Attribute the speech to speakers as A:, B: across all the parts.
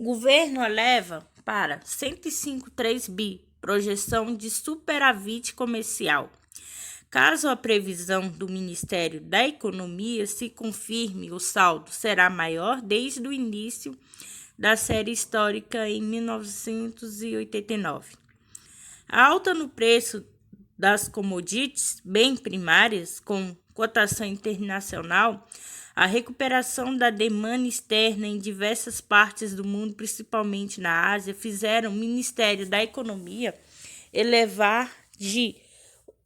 A: governo eleva para 105,3 bi, projeção de superávit comercial. Caso a previsão do Ministério da Economia se confirme, o saldo será maior desde o início da série histórica em 1989. A alta no preço das commodities, bens primários, com cotação internacional, a recuperação da demanda externa em diversas partes do mundo, principalmente na Ásia, fizeram o Ministério da Economia elevar de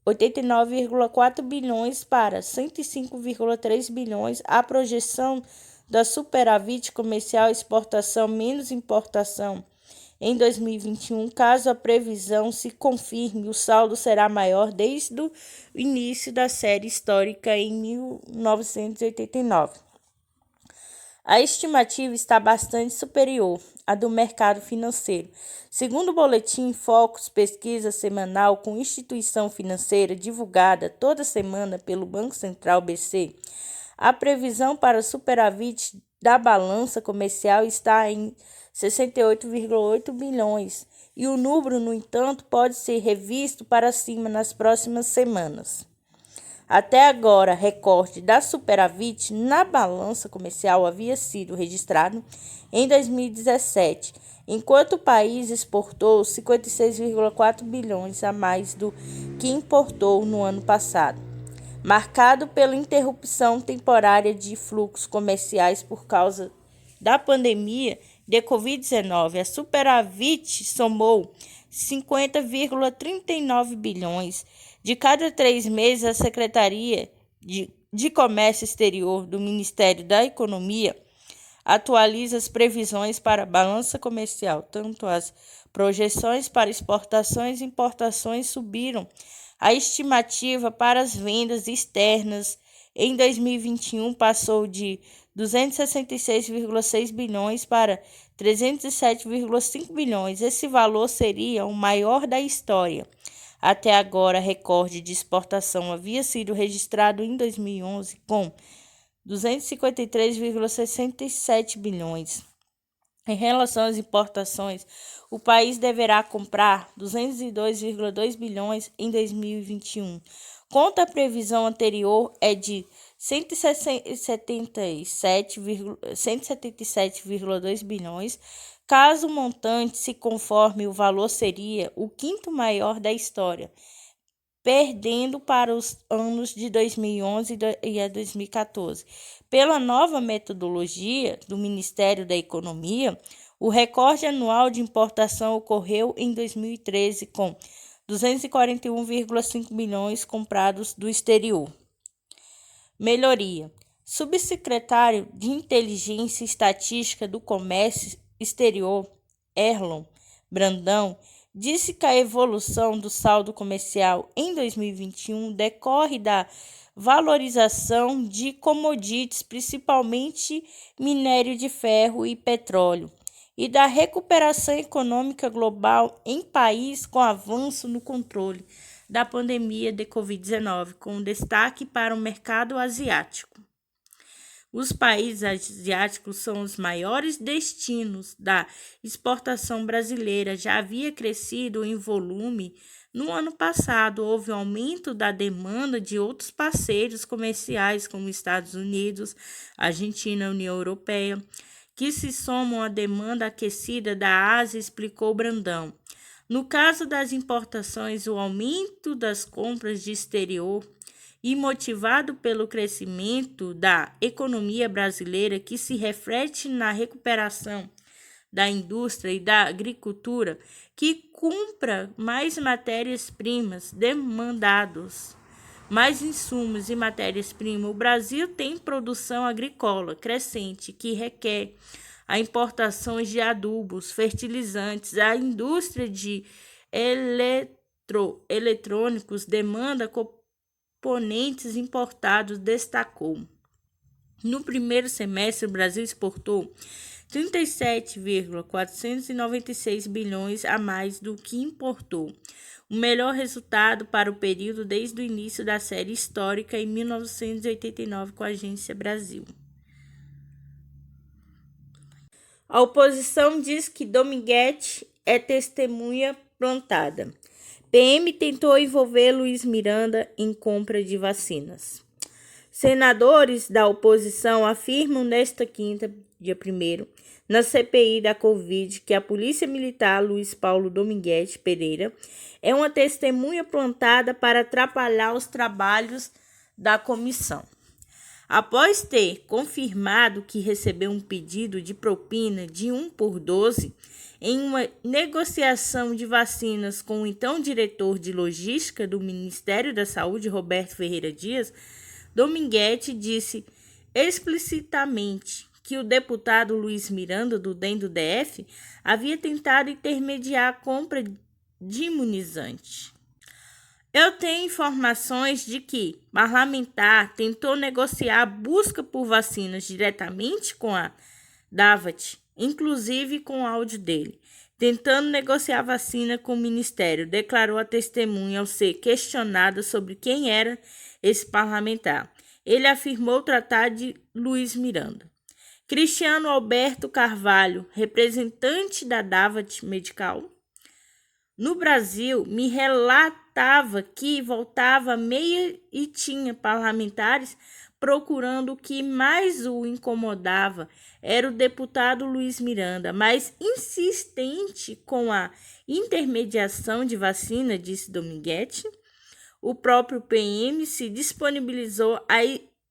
A: 89,4 bilhões para 105,3 bilhões a projeção da superávit comercial exportação menos importação. Em 2021, caso a previsão se confirme, o saldo será maior desde o início da série histórica em 1989. A estimativa está bastante superior à do mercado financeiro. Segundo o boletim Focus Pesquisa Semanal com instituição financeira divulgada toda semana pelo Banco Central BC, a previsão para superávit da balança comercial está em 68,8 bilhões e o número, no entanto, pode ser revisto para cima nas próximas semanas. Até agora, recorde da superávit na balança comercial havia sido registrado em 2017, enquanto o país exportou 56,4 bilhões a mais do que importou no ano passado, marcado pela interrupção temporária de fluxos comerciais por causa da pandemia de Covid-19. A superávit somou 50,39 bilhões. De cada 3 meses, a Secretaria de Comércio Exterior do Ministério da Economia atualiza as previsões para a balança comercial. Tanto as projeções para exportações e importações subiram. A estimativa para as vendas externas em 2021 passou de 266,6 bilhões para 307,5 bilhões. Esse valor seria o maior da história. Até agora, recorde de exportação havia sido registrado em 2011 com 253,67 bilhões. Em relação às importações, o país deverá comprar 202,2 bilhões em 2021. Contra a previsão anterior é de 177,2 bilhões. Caso o montante se conforme, o valor seria o quinto maior da história, perdendo para os anos de 2011 e 2014. Pela nova metodologia do Ministério da Economia, o recorde anual de importação ocorreu em 2013, com 241,5 bilhões comprados do exterior. Melhoria. Subsecretário de Inteligência e Estatística do Comércio Exterior, Erlon Brandão, disse que a evolução do saldo comercial em 2021 decorre da valorização de commodities, principalmente minério de ferro e petróleo, e da recuperação econômica global em país com avanço no controle da pandemia de Covid-19, com destaque para o mercado asiático. Os países asiáticos são os maiores destinos da exportação brasileira. Já havia crescido em volume no ano passado. Houve aumento da demanda de outros parceiros comerciais, como Estados Unidos, Argentina e União Europeia, que se somam à demanda aquecida da Ásia, explicou Brandão. No caso das importações, o aumento das compras de exterior e motivado pelo crescimento da economia brasileira, que se reflete na recuperação da indústria e da agricultura, que compra mais matérias-primas demandados, mais insumos e matérias-primas. O Brasil tem produção agrícola crescente, que requer a importação de adubos, fertilizantes. A indústria de eletrônicos demanda componentes importados, destacou. No primeiro semestre, o Brasil exportou 37,496 bilhões a mais do que importou, o melhor resultado para o período desde o início da série histórica em 1989 com a Agência Brasil. A oposição diz que Dominguete é testemunha plantada. PM tentou envolver Luiz Miranda em compra de vacinas. Senadores da oposição afirmam nesta quinta, dia 1º, na CPI da Covid, que a Polícia Militar Luiz Paulo Dominguete Pereira é uma testemunha plantada para atrapalhar os trabalhos da comissão. Após ter confirmado que recebeu um pedido de propina de 1 por 12 em uma negociação de vacinas com o então diretor de logística do Ministério da Saúde, Roberto Ferreira Dias, Dominguete disse explicitamente que o deputado Luiz Miranda, do DEM do DF, havia tentado intermediar a compra de imunizante. Eu tenho informações de que parlamentar tentou negociar a busca por vacinas diretamente com a Davat, inclusive com o áudio dele, tentando negociar a vacina com o Ministério, declarou a testemunha ao ser questionada sobre quem era esse parlamentar. Ele afirmou tratar de Luiz Miranda. Cristiano Alberto Carvalho, representante da Davat Medical, no Brasil, me relatava que voltava meia e tinha parlamentares procurando. O que mais o incomodava era o deputado Luiz Miranda, mais insistente com a intermediação de vacina, disse Dominguete. O próprio PM se disponibilizou a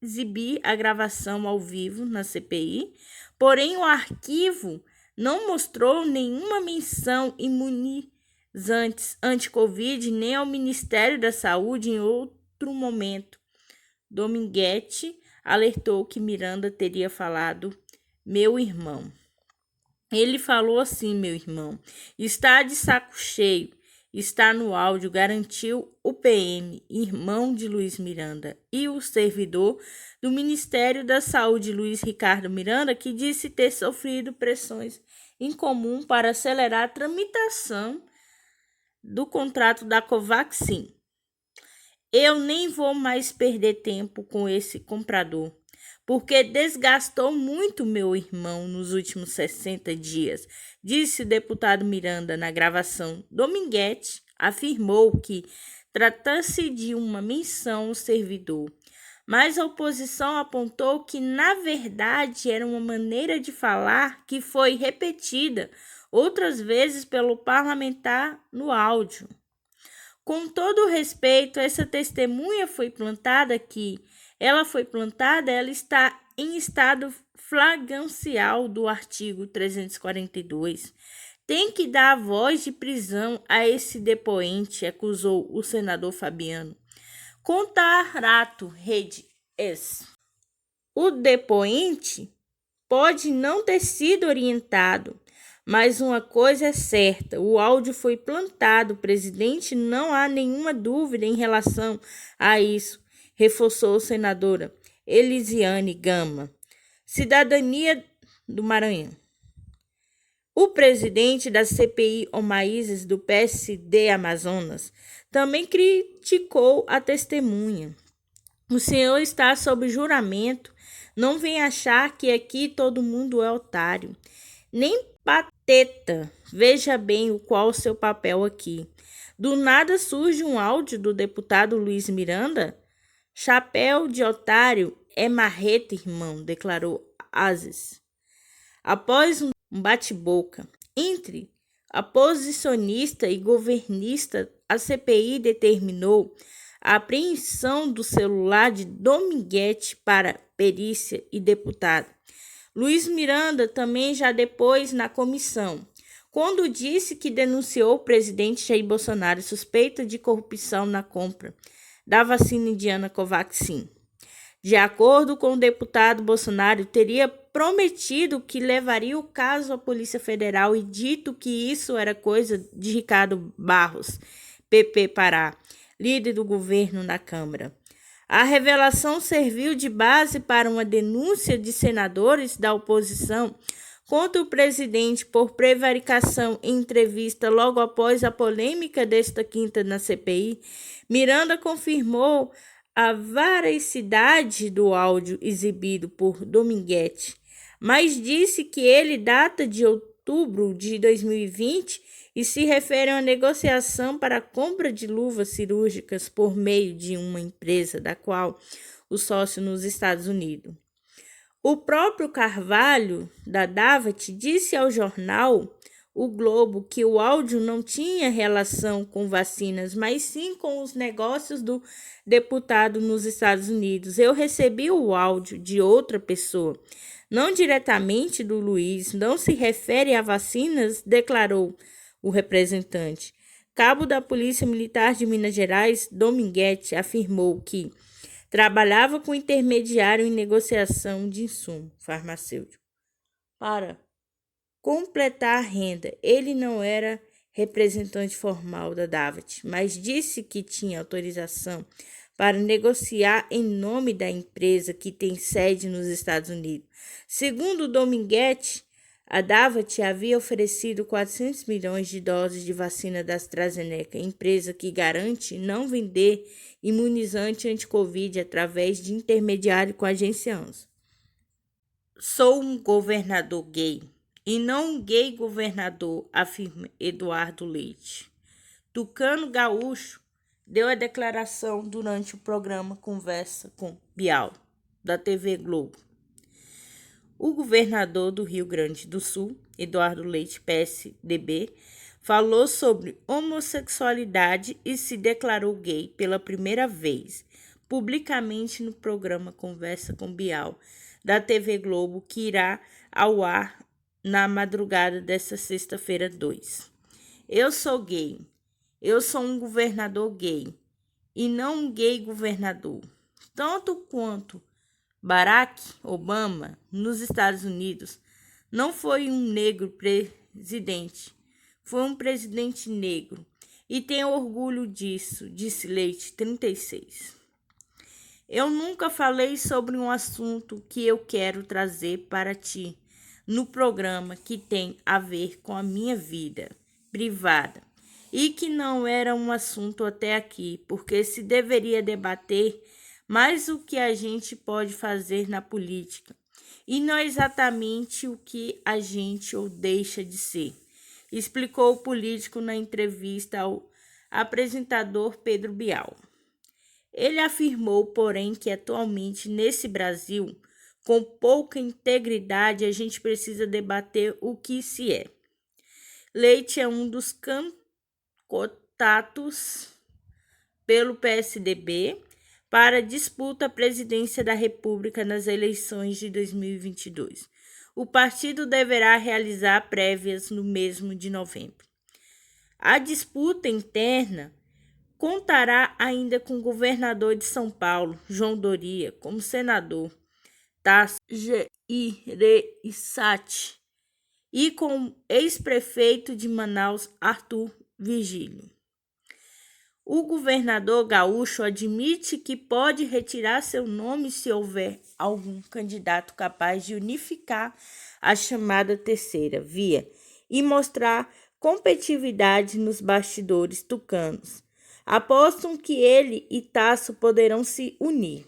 A: exibir a gravação ao vivo na CPI, porém o arquivo não mostrou nenhuma menção imunizantes anti-Covid nem ao Ministério da Saúde em outro momento. Dominguete alertou que Miranda teria falado meu irmão. Ele falou assim, meu irmão, está de saco cheio, está no áudio, garantiu o PM, irmão de Luiz Miranda, e o servidor do Ministério da Saúde, Luiz Ricardo Miranda, que disse ter sofrido pressões em comum para acelerar a tramitação do contrato da Covaxin. Eu nem vou mais perder tempo com esse comprador, porque desgastou muito meu irmão nos últimos 60 dias, disse o deputado Miranda na gravação. Dominguete afirmou que trata-se de uma menção ao servidor, mas a oposição apontou que, na verdade, era uma maneira de falar que foi repetida outras vezes pelo parlamentar no áudio. Com todo o respeito, essa testemunha foi plantada aqui. Ela está em estado flagrancial do artigo 342. Tem que dar a voz de prisão a esse depoente, acusou o senador Fabiano. Contarato Redes. O depoente pode não ter sido orientado, mas uma coisa é certa, o áudio foi plantado, presidente, não há nenhuma dúvida em relação a isso, reforçou a senadora Elisiane Gama, Cidadania do Maranhão. O presidente da CPI, Omaíses, do PSD Amazonas, também criticou a testemunha. O senhor está sob juramento, não vem achar que aqui todo mundo é otário, nem pateta, veja bem qual o seu papel aqui. Do nada surge um áudio do deputado Luiz Miranda? Chapéu de otário é marreta, irmão, declarou Aziz. Após um bate-boca entre a posicionista e governista, a CPI determinou a apreensão do celular de Dominguete para perícia e deputado. Luiz Miranda também já depois na comissão, quando disse que denunciou o presidente Jair Bolsonaro suspeita de corrupção na compra da vacina indiana Covaxin. De acordo com o deputado, Bolsonaro teria prometido que levaria o caso à Polícia Federal e dito que isso era coisa de Ricardo Barros, PP Pará, líder do governo na Câmara. A revelação serviu de base para uma denúncia de senadores da oposição contra o presidente por prevaricação em entrevista logo após a polêmica desta quinta na CPI. Miranda confirmou a veracidade do áudio exibido por Dominguete, mas disse que ele data de outubro de 2020 e se refere a uma negociação para a compra de luvas cirúrgicas por meio de uma empresa da qual o sócio nos Estados Unidos. O próprio Carvalho, da Davat, disse ao jornal O Globo que o áudio não tinha relação com vacinas, mas sim com os negócios do deputado nos Estados Unidos. Eu recebi o áudio de outra pessoa, não diretamente do Luiz, não se refere a vacinas, declarou o representante. Cabo da Polícia Militar de Minas Gerais, Dominguete, afirmou que trabalhava com intermediário em negociação de insumo farmacêutico para completar a renda. Ele não era representante formal da Davat, mas disse que tinha autorização para negociar em nome da empresa que tem sede nos Estados Unidos. Segundo Dominguete, a Davat havia oferecido 400 milhões de doses de vacina da AstraZeneca, empresa que garante não vender imunizante anti-Covid através de intermediário com a agência ANSA. Sou um governador gay, e não um gay governador, afirma Eduardo Leite. Tucano Gaúcho deu a declaração durante o programa Conversa com Bial, da TV Globo. O governador do Rio Grande do Sul, Eduardo Leite, PSDB, falou sobre homossexualidade e se declarou gay pela primeira vez, publicamente no programa Conversa com Bial, da TV Globo, que irá ao ar na madrugada desta sexta-feira 2. Eu sou gay. Eu sou um governador gay e não um gay governador. Tanto quanto Barack Obama, nos Estados Unidos, não foi um negro presidente, foi um presidente negro. E tenho orgulho disso, disse Leite, 36. Eu nunca falei sobre um assunto que eu quero trazer para ti no programa que tem a ver com a minha vida privada e que não era um assunto até aqui, porque se deveria debater mais o que a gente pode fazer na política e não exatamente o que a gente ou deixa de ser, explicou o político na entrevista ao apresentador Pedro Bial. Ele afirmou, porém, que atualmente nesse Brasil, com pouca integridade, a gente precisa debater o que se é. Leite é um dos candidatos pelo PSDB para a disputa à presidência da República nas eleições de 2022. O partido deverá realizar prévias no mês de novembro. A disputa interna contará ainda com o governador de São Paulo, João Doria, como senador, Tasso Gereissati, e com o ex-prefeito de Manaus, Arthur Virgílio. O governador gaúcho admite que pode retirar seu nome se houver algum candidato capaz de unificar a chamada terceira via e mostrar competitividade nos bastidores tucanos. Apostam que ele e Tasso poderão se unir.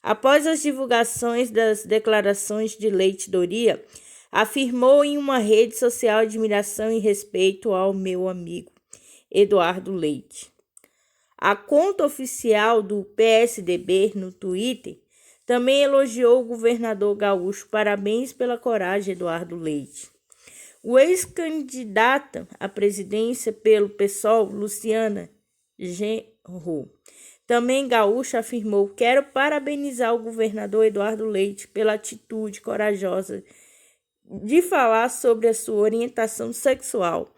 A: Após as divulgações das declarações de Leite, Doria afirmou em uma rede social admiração e respeito ao meu amigo Eduardo Leite. A conta oficial do PSDB no Twitter também elogiou o governador gaúcho. Parabéns pela coragem, Eduardo Leite. O ex-candidato à presidência pelo PSOL, Luciana Genro, também gaúcho, afirmou: quero parabenizar o governador Eduardo Leite pela atitude corajosa de falar sobre a sua orientação sexual,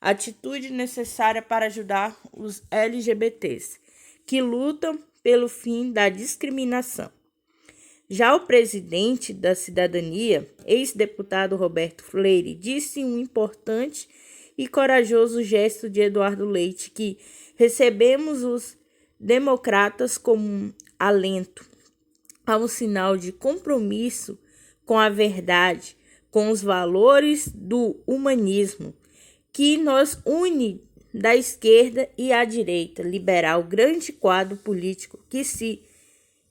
A: atitude necessária para ajudar os LGBTs que lutam pelo fim da discriminação. Já o presidente da Cidadania, ex-deputado Roberto Freire, disse um importante e corajoso gesto de Eduardo Leite, que recebemos os democratas como um alento, a um sinal de compromisso com a verdade, com os valores do humanismo, que nos une da esquerda e à direita liberal, grande quadro político que se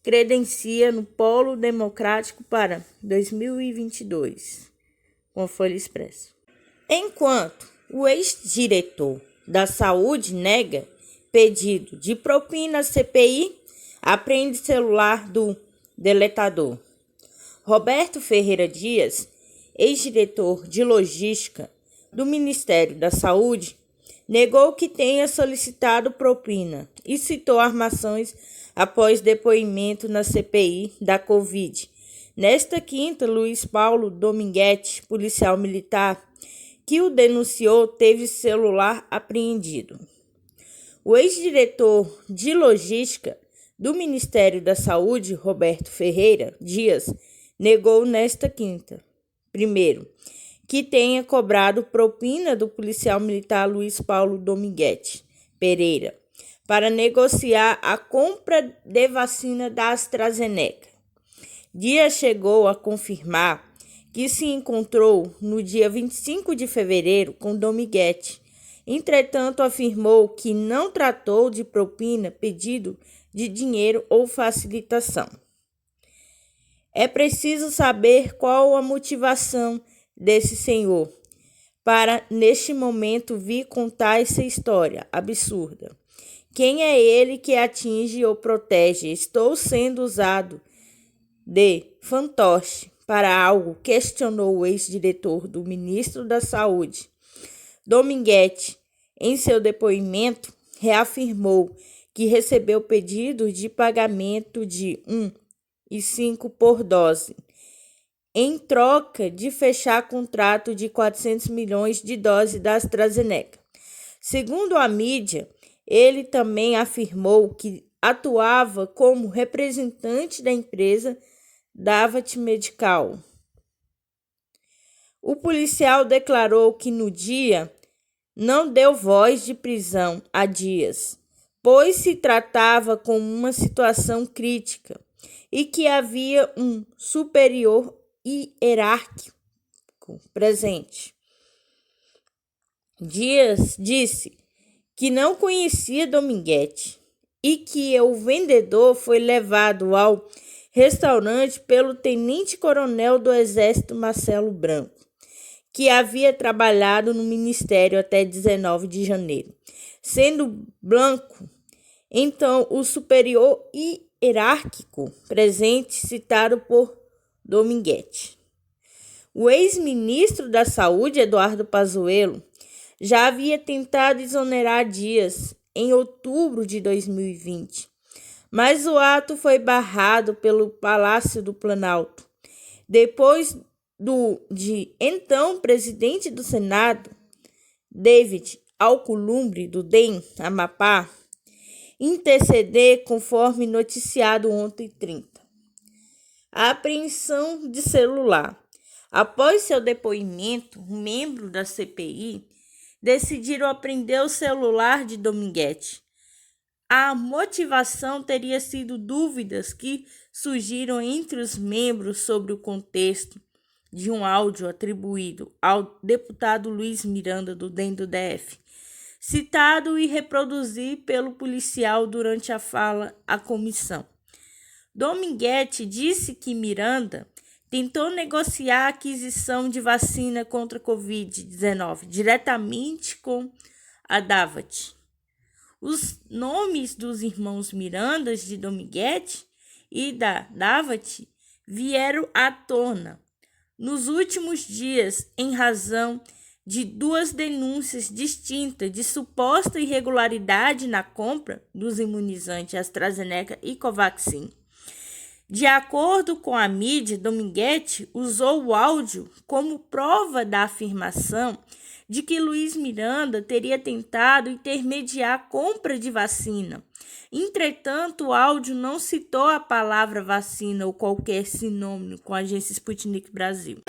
A: credencia no Polo Democrático para 2022, com a Folha Expressa. Enquanto o ex-diretor da Saúde nega pedido de propina à CPI, apreende celular do deletador. Roberto Ferreira Dias, ex-diretor de logística do Ministério da Saúde, negou que tenha solicitado propina e citou armações após depoimento na CPI da Covid. Nesta quinta, Luiz Paulo Dominguete, policial militar, que o denunciou, teve celular apreendido. O ex-diretor de logística do Ministério da Saúde, Roberto Ferreira Dias, negou nesta quinta, primeiro, que tenha cobrado propina do policial militar Luiz Paulo Dominguete Pereira para negociar a compra de vacina da AstraZeneca. Dias chegou a confirmar que se encontrou no dia 25 de fevereiro com Dominguete. Entretanto, afirmou que não tratou de propina, pedido de dinheiro ou facilitação. É preciso saber qual a motivação desse senhor para, neste momento, vir contar essa história absurda. Quem é ele que atinge ou protege? Estou sendo usado de fantoche para algo, questionou o ex-diretor do Ministério da Saúde. Dominguete, em seu depoimento, reafirmou que recebeu pedido de pagamento de 1,5 por dose, em troca de fechar contrato de 400 milhões de doses da AstraZeneca. Segundo a mídia, ele também afirmou que atuava como representante da empresa Davat Medical. O policial declarou que no dia não deu voz de prisão a Dias, pois se tratava com uma situação crítica e que havia um superior hierárquico presente. Dias disse que não conhecia Dominguete e que o vendedor foi levado ao restaurante pelo tenente-coronel do Exército Marcelo Branco, que havia trabalhado no Ministério até 19 de janeiro. Sendo Branco, então, o superior hierárquico presente citado por Dominguete. O ex-ministro da Saúde, Eduardo Pazuello, já havia tentado exonerar Dias em outubro de 2020, mas o ato foi barrado pelo Palácio do Planalto, depois de então presidente do Senado, David Alcolumbre, do DEM, Amapá, interceder, conforme noticiado ontem 30. A apreensão de celular. Após seu depoimento, um membro da CPI decidiram apreender o celular de Dominguete. A motivação teria sido dúvidas que surgiram entre os membros sobre o contexto de um áudio atribuído ao deputado Luiz Miranda, do DEM do DF, citado e reproduzido pelo policial durante a fala à comissão. Dominguete disse que Miranda tentou negociar a aquisição de vacina contra a Covid-19 diretamente com a Davat. Os nomes dos irmãos Miranda de Dominguete e da Davat vieram à tona nos últimos dias em razão de duas denúncias distintas de suposta irregularidade na compra dos imunizantes AstraZeneca e Covaxin. De acordo com a mídia, Dominguete usou o áudio como prova da afirmação de que Luiz Miranda teria tentado intermediar a compra de vacina. Entretanto, o áudio não citou a palavra vacina ou qualquer sinônimo com a agência Sputnik Brasil.